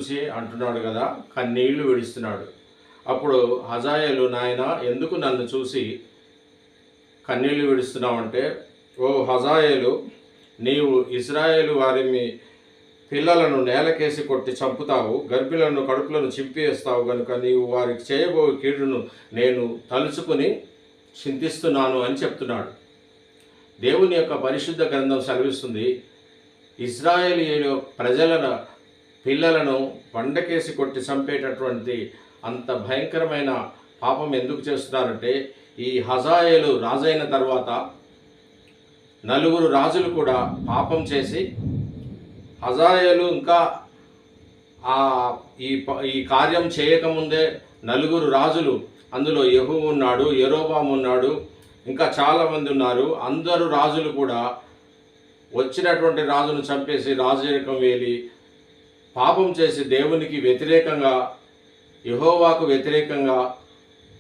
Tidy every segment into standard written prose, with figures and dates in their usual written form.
చూసి అంటున్నాడు కదా, కన్నీళ్లు విడుస్తున్నాడు. అప్పుడు హజాయేలు, నాయన ఎందుకు నన్ను చూసి కన్నీళ్లు విడుస్తున్నావంటే, ఓ హజాయేలు, నీవు ఇశ్రాయేలు వారి పిల్లలను నేలకేసి కొట్టి చంపుతావు, గర్భిలను కడుపులను చింపివేస్తావు గనుక నీవు వారికి చేయబోయే కీడును నేను తలుచుకుని చింతిస్తున్నాను అని చెప్తున్నాడు. దేవుని యొక్క పరిశుద్ధ గ్రంథం సెలవిస్తుంది, ఇశ్రాయేలీయుల ప్రజల పిల్లలను బండకేసి కొట్టి చంపేటటువంటి అంత భయంకరమైన పాపం ఎందుకు చేస్తున్నారంటే, ఈ హజాయేలు రాజైన తర్వాత నలుగురు రాజులు కూడా పాపం చేసి, హజాయేలు ఇంకా ఈ కార్యం చేయకముందే నలుగురు రాజులు, అందులో యెహూ ఉన్నాడు, యెరోబాము ఉన్నాడు, ఇంకా చాలామంది ఉన్నారు. అందరూ రాజులు కూడా వచ్చినటువంటి రాజును చంపేసి రాజరికం వేలి పాపం చేసి దేవునికి వ్యతిరేకంగా, యెహోవాకు వ్యతిరేకంగా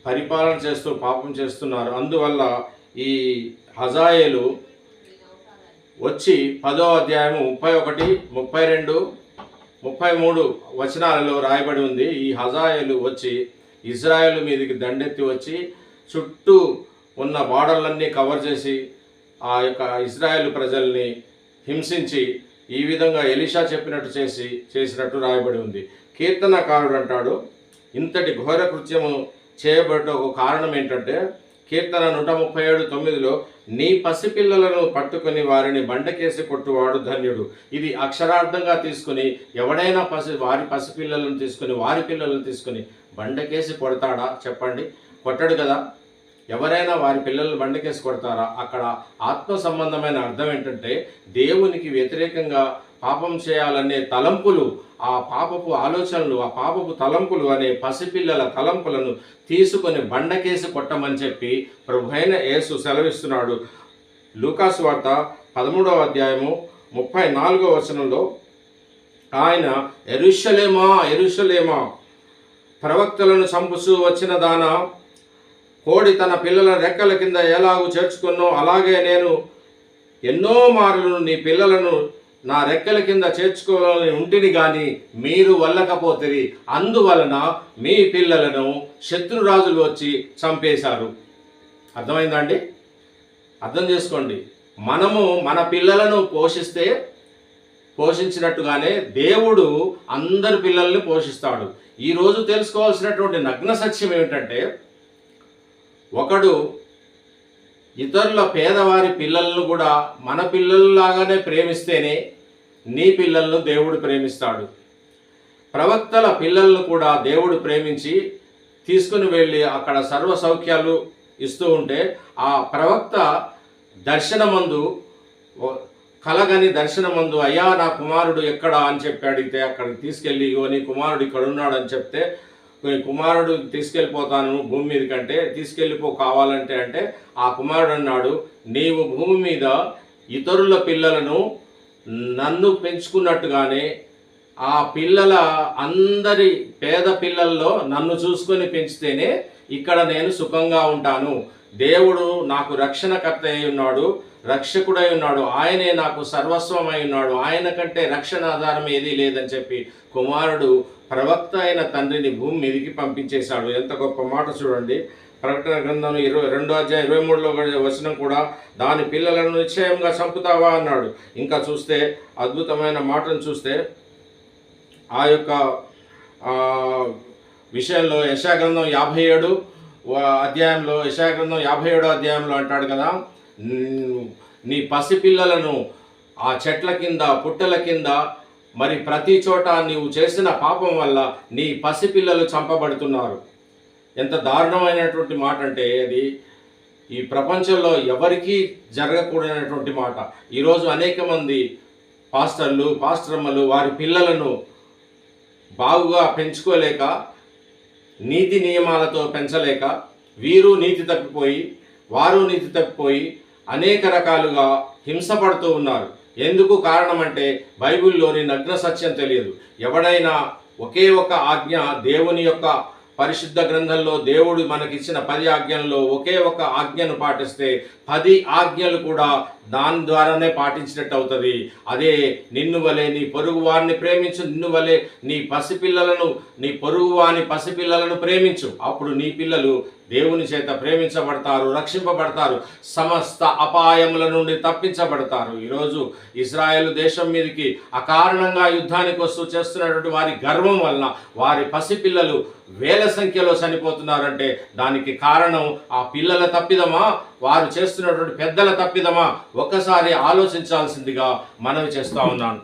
పరిపాలన చేస్తూ పాపం చేస్తున్నారు. అందువల్ల ఈ హజాయేలు వచ్చి 10వ అధ్యాయము 31, 32, 33 వచనాలలో రాయబడి ఉంది. ఈ హజాయేలు వచ్చి ఇజ్రాయేలు మీదకి దండెత్తి వచ్చి చుట్టూ ఉన్న బార్డర్లన్నీ కవర్ చేసి ఆ యొక్క ఇజ్రాయేలు ప్రజల్ని హింసించి ఈ విధంగా ఎలీషా చెప్పినట్టు చేసినట్టు రాయబడి ఉంది. కీర్తనకారుడు అంటాడు, ఇంతటి ఘోర కృత్యము చేయబడట ఒక కారణం ఏంటంటే, కీర్తన 137:9లో నీ పసిపిల్లలను పట్టుకొని వారిని బండకేసి కొట్టువాడు ధన్యుడు. ఇది అక్షరార్థంగా తీసుకుని ఎవడైనా వారి పసిపిల్లలను తీసుకుని వారి పిల్లలను తీసుకుని బండకేసి కొడతాడా చెప్పండి? కొట్టడు కదా. ఎవరైనా వారి పిల్లలను బండకేసి కొడతారా? అక్కడ ఆత్మ సంబంధమైన అర్థం ఏంటంటే, దేవునికి వ్యతిరేకంగా పాపం చేయాలనే తలంపులు, ఆ పాపపు ఆలోచనలు, ఆ పాపపు తలంపులు అనే పసిపిల్లల తలంపులను తీసుకొని బండకేసి కొట్టమని చెప్పి ప్రభువైన యేసు సెలవిస్తున్నాడు. లూకాసు వార్త 13వ అధ్యాయము 34వ వచనంలో ఆయన, యెరూషలేమా యెరూషలేమా, ప్రవక్తలను చంపుచూ వచ్చిన దానా, కోడి తన పిల్లల రెక్కల కింద ఎలాగూ చేర్చుకున్నో అలాగే నేను ఎన్నో మార్లు నీ పిల్లలను నా రెక్కల కింద చేర్చుకోవాలని ఉంటిని కానీ మీరు వల్లకపోతిరి, అందువలన మీ పిల్లలను శత్రురాజులు వచ్చి చంపేశారు. అర్థమైందండి? అర్థం చేసుకోండి. మనము మన పిల్లలను పోషించినట్టుగానే దేవుడు అందరి పిల్లల్ని పోషిస్తాడు. ఈరోజు తెలుసుకోవాల్సినటువంటి నగ్న సత్యం ఏమిటంటే, ఒకడు ఇతరుల పేదవారి పిల్లలను కూడా మన పిల్లల్లాగానే ప్రేమిస్తేనే నీ పిల్లలను దేవుడు ప్రేమిస్తాడు. ప్రవక్తల పిల్లలను కూడా దేవుడు ప్రేమించి తీసుకుని వెళ్ళి అక్కడ సర్వ సౌఖ్యాలు ఇస్తూ ఉంటే, ఆ ప్రవక్త దర్శనమందు కలగని దర్శనమందు, అయ్యా నా కుమారుడు ఎక్కడా అని చెప్పి అడిగితే, అక్కడికి తీసుకెళ్ళి ఇగో నీ కుమారుడు ఇక్కడ ఉన్నాడు అని చెప్తే, కుమారుడు తీసుకెళ్ళిపోతాను భూమి మీద కంటే, తీసుకెళ్ళిపో కావాలంటే అంటే ఆ కుమారుడు అన్నాడు, నీవు భూమి మీద ఇతరుల పిల్లలను నన్ను పెంచుకున్నట్టుగానే ఆ పిల్లల అందరి పేద పిల్లల్లో నన్ను చూసుకొని పెంచితేనే ఇక్కడ నేను సుఖంగా ఉంటాను. దేవుడు నాకు రక్షణకర్త అయి ఉన్నాడు, రక్షకుడై ఉన్నాడు, ఆయనే నాకు సర్వస్వమై ఉన్నాడు, ఆయన కంటే రక్షణ ఆధారం ఏదీ లేదని చెప్పి కుమారుడు ప్రవక్త అయిన తండ్రిని భూమి మీదికి పంపించేశాడు. ఎంత గొప్ప మాట చూడండి. ప్రకటన గ్రంథం 2వ అధ్యాయం 23లో వచనం కూడా, దాని పిల్లలను నిశ్చయంగా చంపుతావా అన్నాడు. ఇంకా చూస్తే అద్భుతమైన మాటను చూస్తే ఆ యొక్క విషయంలో యెషయా గ్రంథం 57వ అధ్యాయంలో అంటాడు కదా, నీ పసిపిల్లలను ఆ చెట్ల కింద పుట్టల కింద మరి ప్రతి చోట నీవు చేసిన పాపం వల్ల నీ పసిపిల్లలు చంపబడుతున్నారు. ఎంత దారుణమైనటువంటి మాట అంటే అది ఈ ప్రపంచంలో ఎవరికీ జరగకూడనటువంటి మాట. ఈరోజు అనేక మంది పాస్టర్లు వారి పిల్లలను బాగుగా పెంచుకోలేక, నీతి నియమాలతో పెంచలేక, వీరు నీతి తప్పిపోయి వారు నీతి తప్పిపోయి అనేక రకాలుగా హింసపడుతూ ఉన్నారు. ఎందుకు కారణం అంటే బైబిల్లోని నగ్న సత్యం తెలియదు. ఎవడైనా ఒకే ఒక ఆజ్ఞ, దేవుని యొక్క పరిశుద్ధ గ్రంథంలో దేవుడు మనకిచ్చిన 10 ఆజ్ఞల్లో ఒకే ఒక ఆజ్ఞను పాటిస్తే 10 ఆజ్ఞలు కూడా దాని ద్వారానే పాటించినట్టు అవుతుంది. అదే నిన్ను వలె నీ పొరుగు వారిని ప్రేమించు, నిన్ను వలె నీ పసిపిల్లలను, నీ పొరుగు వాని పసిపిల్లలను ప్రేమించు. అప్పుడు నీ పిల్లలు దేవుని చేత ప్రేమించబడతారు, రక్షింపబడతారు, సమస్త అపాయముల నుండి తప్పించబడతారు. ఈరోజు ఇజ్రాయెల్ దేశం మీదకి అకారణంగా యుద్ధానికి వస్తూ చేస్తున్నటువంటి వారి గర్వం వలన వారి పసిపిల్లలు వేల సంఖ్యలో చనిపోతున్నారంటే దానికి కారణం ఆ పిల్లల తప్పిదమా, వారు చేస్తున్నటువంటి పెద్దల తప్పిదమా? ఒక్కసారి ఆలోచించాల్సిందిగా మనవి చేస్తా ఉన్నాను.